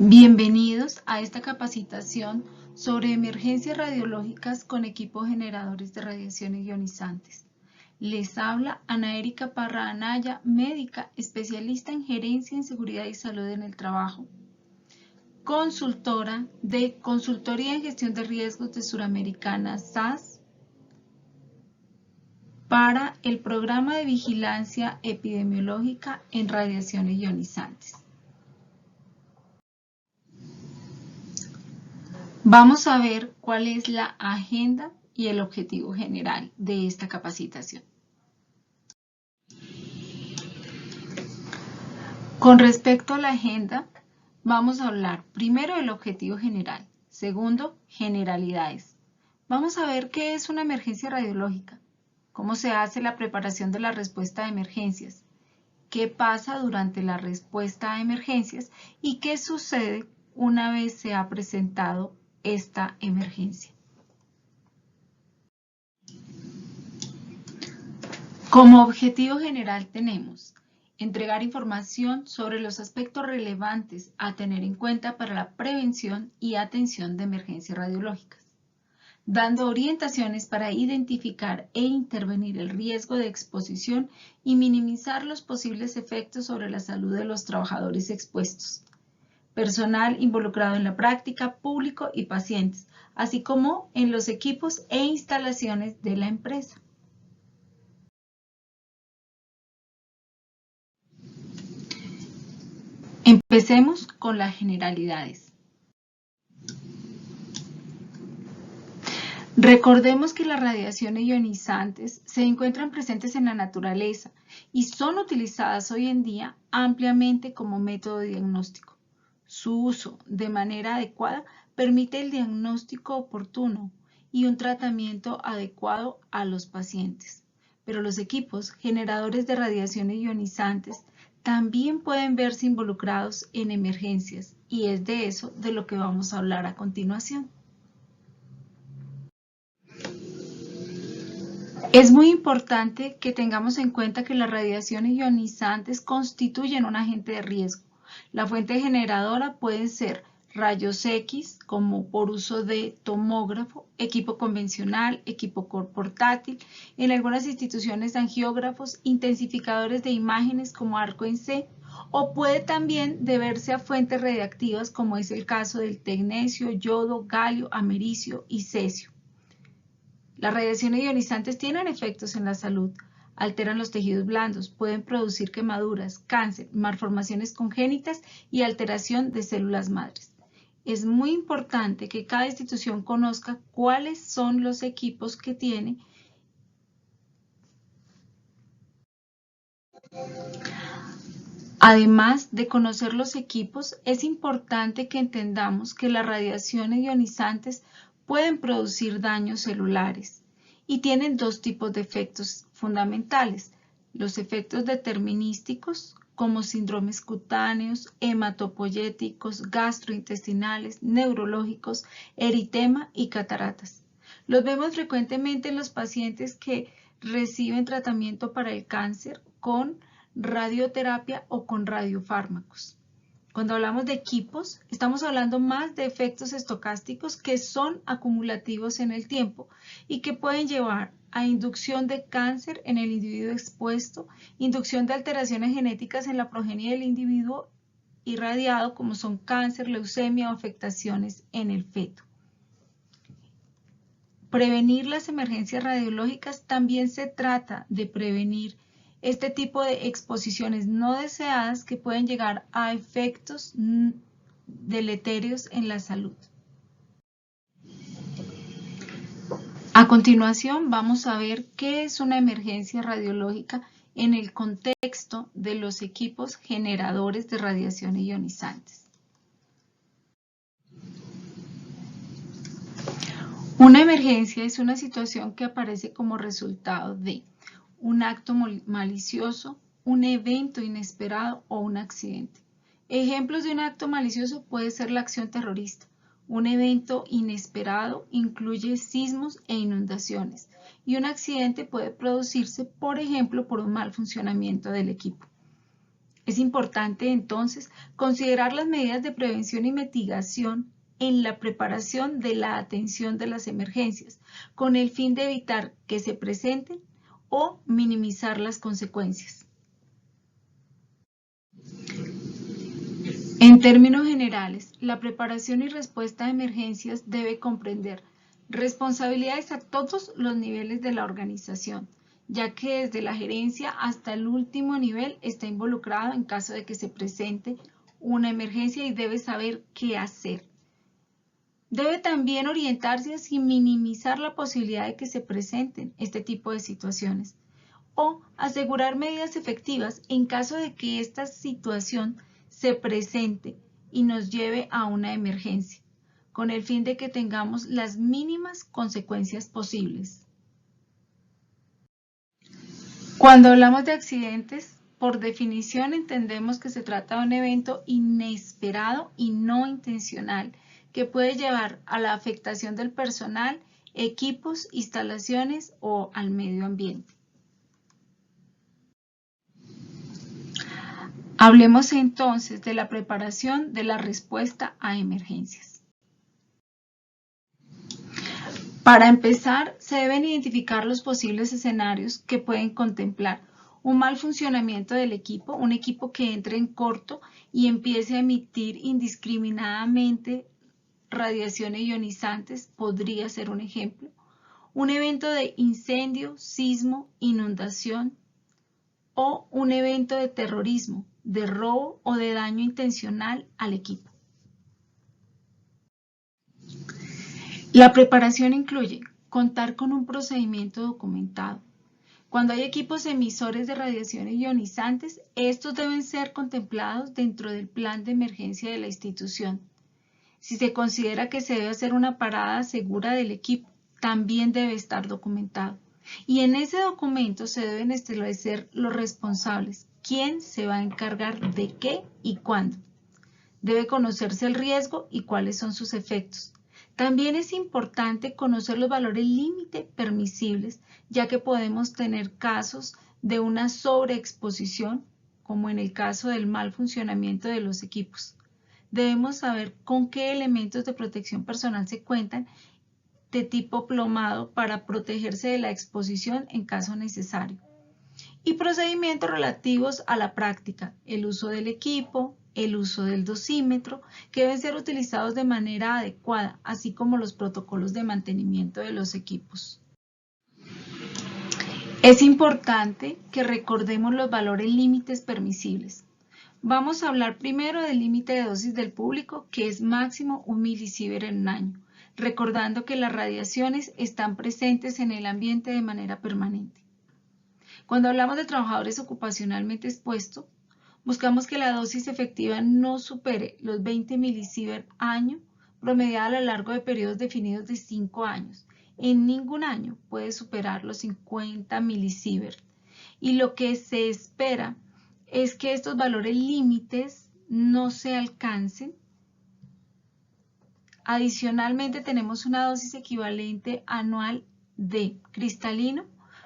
Bienvenidos a esta capacitación sobre emergencias radiológicas con equipos generadores de radiaciones ionizantes. Les habla Ana Erika Parra Anaya, médica especialista en gerencia en seguridad y salud en el trabajo, consultora de Consultoría en Gestión de Riesgos de Suramericana SAS para el Programa de Vigilancia Epidemiológica en Radiaciones Ionizantes. Vamos a ver cuál es la agenda y el objetivo general de esta capacitación. Con respecto a la agenda, vamos a hablar primero del objetivo general, segundo, generalidades. Vamos a ver qué es una emergencia radiológica, cómo se hace la preparación de la respuesta a emergencias, qué pasa durante la respuesta a emergencias y qué sucede una vez se ha presentado esta emergencia. Como objetivo general tenemos entregar información sobre los aspectos relevantes a tener en cuenta para la prevención y atención de emergencias radiológicas, dando orientaciones para identificar e intervenir el riesgo de exposición y minimizar los posibles efectos sobre la salud de los trabajadores expuestos, personal involucrado en la práctica, público y pacientes, así como en los equipos e instalaciones de la empresa. Empecemos con las generalidades. Recordemos que las radiaciones ionizantes se encuentran presentes en la naturaleza y son utilizadas hoy en día ampliamente como método de diagnóstico. Su uso de manera adecuada permite el diagnóstico oportuno y un tratamiento adecuado a los pacientes. Pero los equipos generadores de radiaciones ionizantes también pueden verse involucrados en emergencias y es de eso de lo que vamos a hablar a continuación. Es muy importante que tengamos en cuenta que las radiaciones ionizantes constituyen un agente de riesgo. La fuente generadora puede ser rayos X, como por uso de tomógrafo, equipo convencional, equipo portátil, en algunas instituciones angiógrafos, intensificadores de imágenes como arco en C, o puede también deberse a fuentes radiactivas como es el caso del tecnecio, yodo, galio, americio y cesio. Las radiaciones ionizantes tienen efectos en la salud, alteran los tejidos blandos, pueden producir quemaduras, cáncer, malformaciones congénitas y alteración de células madres. Es muy importante que cada institución conozca cuáles son los equipos que tiene. Además de conocer los equipos, es importante que entendamos que las radiaciones ionizantes pueden producir daños celulares y tienen dos tipos de efectos fundamentales: los efectos determinísticos, como síndromes cutáneos, hematopoyéticos, gastrointestinales, neurológicos, eritema y cataratas. Los vemos frecuentemente en los pacientes que reciben tratamiento para el cáncer con radioterapia o con radiofármacos. Cuando hablamos de equipos, estamos hablando más de efectos estocásticos que son acumulativos en el tiempo y que pueden llevar a inducción de cáncer en el individuo expuesto, inducción de alteraciones genéticas en la progenie del individuo irradiado, como son cáncer, leucemia o afectaciones en el feto. Prevenir las emergencias radiológicas también se trata de prevenir este tipo de exposiciones no deseadas que pueden llegar a efectos deleterios en la salud. A continuación vamos a ver qué es una emergencia radiológica en el contexto de los equipos generadores de radiaciones ionizantes. Una emergencia es una situación que aparece como resultado de un acto malicioso, un evento inesperado o un accidente. Ejemplos de un acto malicioso puede ser la acción terrorista. Un evento inesperado incluye sismos e inundaciones. Y un accidente puede producirse, por ejemplo, por un mal funcionamiento del equipo. Es importante entonces considerar las medidas de prevención y mitigación en la preparación de la atención de las emergencias, con el fin de evitar que se presenten o minimizar las consecuencias. En términos generales, la preparación y respuesta a emergencias debe comprender responsabilidades a todos los niveles de la organización, ya que desde la gerencia hasta el último nivel está involucrado en caso de que se presente una emergencia y debe saber qué hacer. Debe también orientarse hacia minimizar la posibilidad de que se presenten este tipo de situaciones o asegurar medidas efectivas en caso de que esta situación se presente y nos lleve a una emergencia, con el fin de que tengamos las mínimas consecuencias posibles. Cuando hablamos de accidentes, por definición entendemos que se trata de un evento inesperado y no intencional que puede llevar a la afectación del personal, equipos, instalaciones o al medio ambiente. Hablemos entonces de la preparación de la respuesta a emergencias. Para empezar, se deben identificar los posibles escenarios que pueden contemplar un mal funcionamiento del equipo, un equipo que entre en corto y empiece a emitir indiscriminadamente radiaciones ionizantes, podría ser un ejemplo. Un evento de incendio, sismo, inundación o un evento de terrorismo, de robo o de daño intencional al equipo. La preparación incluye contar con un procedimiento documentado. Cuando hay equipos emisores de radiaciones ionizantes, estos deben ser contemplados dentro del plan de emergencia de la institución. Si se considera que se debe hacer una parada segura del equipo, también debe estar documentado. Y en ese documento se deben establecer los responsables, quién se va a encargar de qué y cuándo. Debe conocerse el riesgo y cuáles son sus efectos. También es importante conocer los valores límite permisibles, ya que podemos tener casos de una sobreexposición, como en el caso del mal funcionamiento de los equipos. Debemos saber con qué elementos de protección personal se cuentan de tipo plomado para protegerse de la exposición en caso necesario. Y procedimientos relativos a la práctica, el uso del equipo, el uso del dosímetro, que deben ser utilizados de manera adecuada, así como los protocolos de mantenimiento de los equipos. Es importante que recordemos los valores límites permisibles. Vamos a hablar primero del límite de dosis del público, que es máximo 1 milisievert en un año, recordando que las radiaciones están presentes en el ambiente de manera permanente. Cuando hablamos de trabajadores ocupacionalmente expuestos, buscamos que la dosis efectiva no supere los 20 milisievert año, promediada a lo largo de periodos definidos de 5 años. En ningún año puede superar los 50 milisievert. Y lo que se espera es que estos valores límites no se alcancen. Adicionalmente tenemos una dosis equivalente anual de cristalino,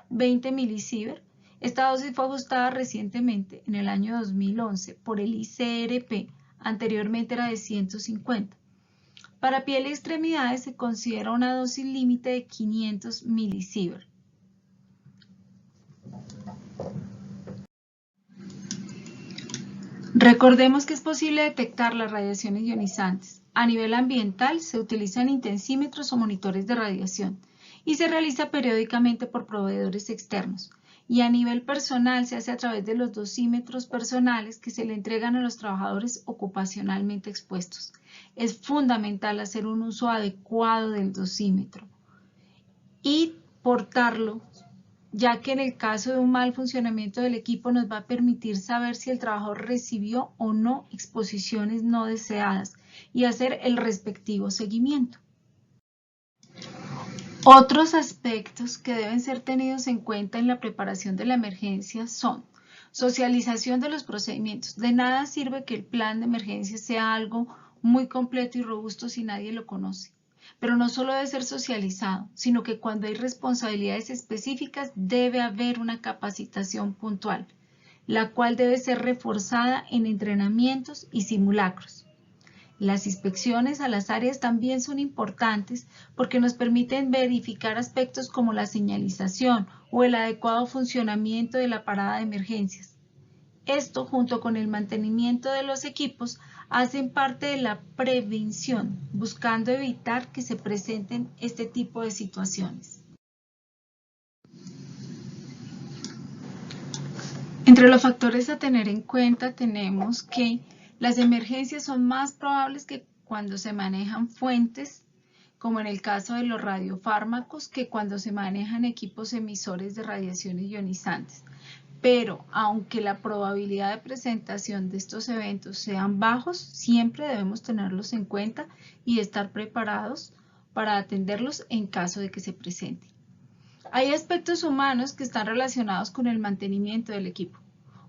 20 milisievert. Esta dosis fue ajustada recientemente en el año 2011 por el ICRP, anteriormente era de 150. Para piel y extremidades se considera una dosis límite de 500 milisievert. Recordemos que es posible detectar las radiaciones ionizantes. A nivel ambiental se utilizan intensímetros o monitores de radiación y se realiza periódicamente por proveedores externos. Y a nivel personal se hace a través de los dosímetros personales que se le entregan a los trabajadores ocupacionalmente expuestos. Es fundamental hacer un uso adecuado del dosímetro y portarlo, ya que en el caso de un mal funcionamiento del equipo nos va a permitir saber si el trabajador recibió o no exposiciones no deseadas y hacer el respectivo seguimiento. Otros aspectos que deben ser tenidos en cuenta en la preparación de la emergencia son socialización de los procedimientos. De nada sirve que el plan de emergencia sea algo muy completo y robusto si nadie lo conoce. Pero no solo debe ser socializado, sino que cuando hay responsabilidades específicas debe haber una capacitación puntual. la cual debe ser reforzada en entrenamientos y simulacros. Las inspecciones a las áreas también son importantes porque nos permiten verificar aspectos como la señalización o el adecuado funcionamiento de la parada de emergencias. Esto, junto con el mantenimiento de los equipos, hacen parte de la prevención, buscando evitar que se presenten este tipo de situaciones. Entre los factores a tener en cuenta tenemos que las emergencias son más probables que cuando se manejan fuentes, como en el caso de los radiofármacos, que cuando se manejan equipos emisores de radiaciones ionizantes. Pero aunque la probabilidad de presentación de estos eventos sean bajos, siempre debemos tenerlos en cuenta y estar preparados para atenderlos en caso de que se presenten. Hay aspectos humanos que están relacionados con el mantenimiento del equipo.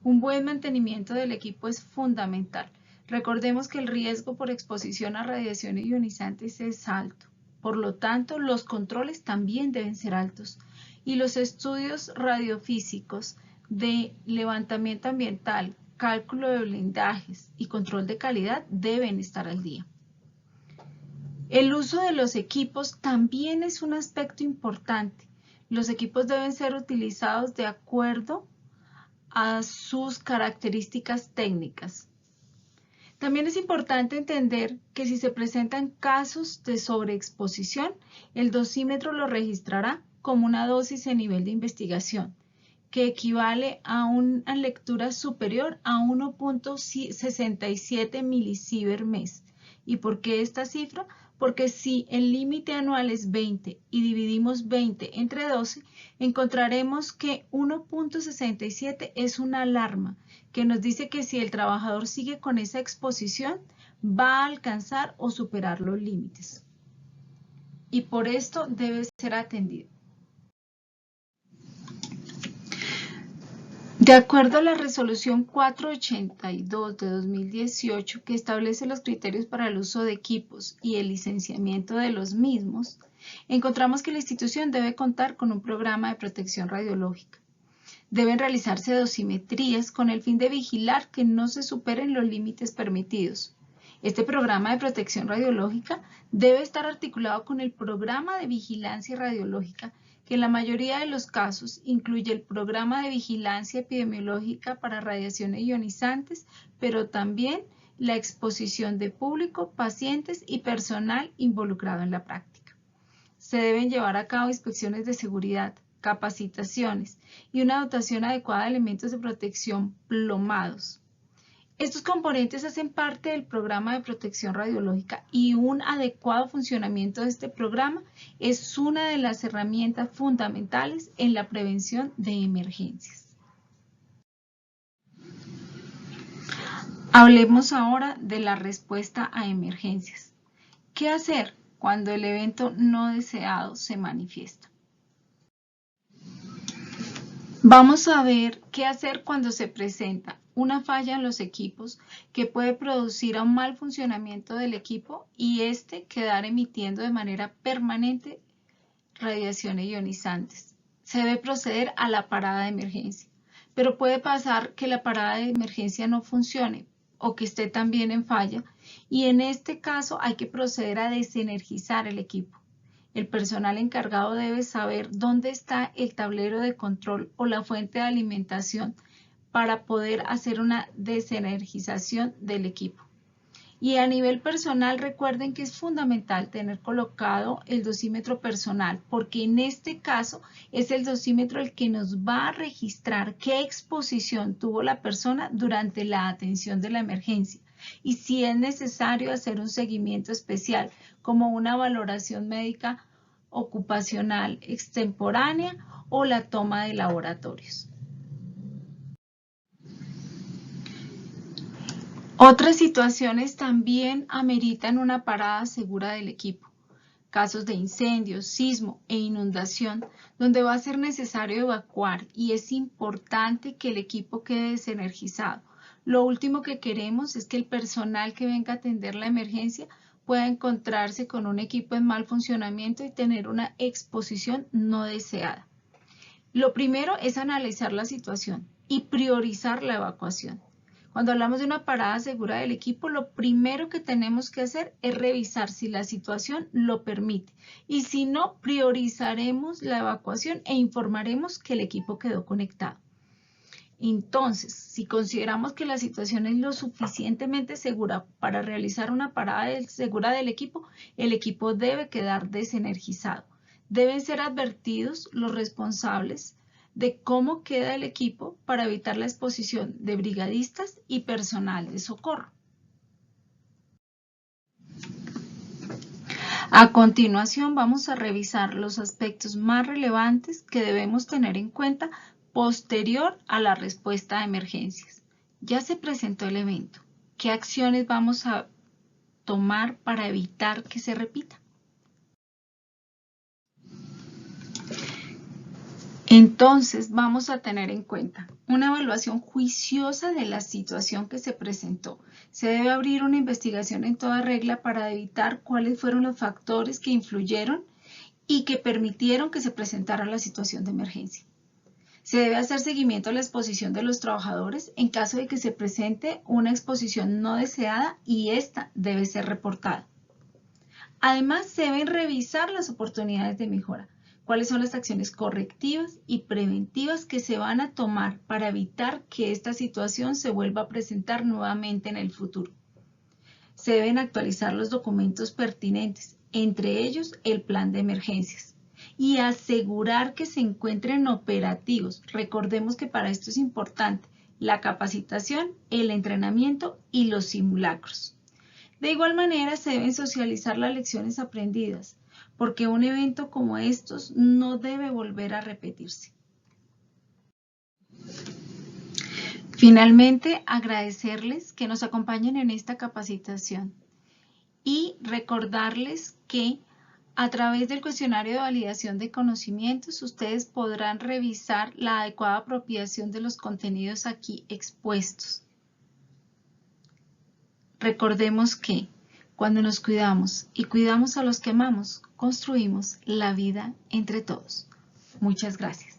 Un buen mantenimiento del equipo es fundamental. Recordemos que el riesgo por exposición a radiaciones ionizantes es alto. Por lo tanto, los controles también deben ser altos. Y los estudios radiofísicos de levantamiento ambiental, cálculo de blindajes y control de calidad deben estar al día. El uso de los equipos también es un aspecto importante. Los equipos deben ser utilizados de acuerdo a sus características técnicas. También es importante entender que si se presentan casos de sobreexposición, el dosímetro lo registrará como una dosis en nivel de investigación, que equivale a una lectura superior a 1.67 milisievert mes. ¿Y por qué esta cifra? Porque si el límite anual es 20 y dividimos 20 entre 12, encontraremos que 1.67 es una alarma que nos dice que si el trabajador sigue con esa exposición, va a alcanzar o superar los límites. Y por esto debe ser atendido. De acuerdo a la resolución 482 de 2018, que establece los criterios para el uso de equipos y el licenciamiento de los mismos, encontramos que la institución debe contar con un programa de protección radiológica. Deben realizarse dosimetrías con el fin de vigilar que no se superen los límites permitidos. Este programa de protección radiológica debe estar articulado con el programa de vigilancia radiológica, que en la mayoría de los casos incluye el programa de vigilancia epidemiológica para radiaciones ionizantes, pero también la exposición de público, pacientes y personal involucrado en la práctica. Se deben llevar a cabo inspecciones de seguridad, capacitaciones y una dotación adecuada de elementos de protección plomados. Estos componentes hacen parte del programa de protección radiológica y un adecuado funcionamiento de este programa es una de las herramientas fundamentales en la prevención de emergencias. Hablemos ahora de la respuesta a emergencias. ¿Qué hacer cuando el evento no deseado se manifiesta? Vamos a ver qué hacer cuando se presenta una falla en los equipos que puede producir un mal funcionamiento del equipo y quedar emitiendo de manera permanente radiaciones ionizantes. Se debe proceder a la parada de emergencia, pero puede pasar que la parada de emergencia no funcione o que esté también en falla y en este caso hay que proceder a desenergizar el equipo. El personal encargado debe saber dónde está el tablero de control o la fuente de alimentación para poder hacer una desenergización del equipo. Y a nivel personal, recuerden que es fundamental tener colocado el dosímetro personal, porque en este caso es el dosímetro el que nos va a registrar qué exposición tuvo la persona durante la atención de la emergencia y si es necesario hacer un seguimiento especial, como una valoración médica ocupacional extemporánea o la toma de laboratorios. Otras situaciones también ameritan una parada segura del equipo. Casos de incendio, sismo e inundación, donde va a ser necesario evacuar y es importante que el equipo quede desenergizado. Lo último que queremos es que el personal que venga a atender la emergencia pueda encontrarse con un equipo en mal funcionamiento y tener una exposición no deseada. Lo primero es analizar la situación. y priorizar la evacuación. Cuando hablamos de una parada segura del equipo, lo primero que tenemos que hacer es revisar si la situación lo permite y si no, priorizaremos la evacuación e informaremos que el equipo quedó conectado. Entonces, si consideramos que la situación es lo suficientemente segura para realizar una parada segura del equipo, el equipo debe quedar desenergizado. Deben ser advertidos los responsables de cómo queda el equipo para evitar la exposición de brigadistas y personal de socorro. A continuación vamos a revisar los aspectos más relevantes que debemos tener en cuenta posterior a la respuesta de emergencias. Ya se presentó el evento. ¿Qué acciones vamos a tomar para evitar que se repita? Entonces vamos a tener en cuenta una evaluación juiciosa de la situación que se presentó. Se debe abrir una investigación en toda regla para evitar cuáles fueron los factores que influyeron y que permitieron que se presentara la situación de emergencia. Se debe hacer seguimiento a la exposición de los trabajadores en caso de que se presente una exposición no deseada y esta debe ser reportada. Además, se deben revisar las oportunidades de mejora. ¿Cuáles son las acciones correctivas y preventivas que se van a tomar para evitar que esta situación se vuelva a presentar nuevamente en el futuro? Se deben actualizar los documentos pertinentes, entre ellos el plan de emergencias, y asegurar que se encuentren operativos. Recordemos que para esto es importante la capacitación, el entrenamiento y los simulacros. De igual manera, se deben socializar las lecciones aprendidas, porque un evento como estos no debe volver a repetirse. Finalmente, agradecerles que nos acompañen en esta capacitación y recordarles que a través del cuestionario de validación de conocimientos, ustedes podrán revisar la adecuada apropiación de los contenidos aquí expuestos. Recordemos que cuando nos cuidamos y cuidamos a los que amamos, construimos la vida entre todos. Muchas gracias.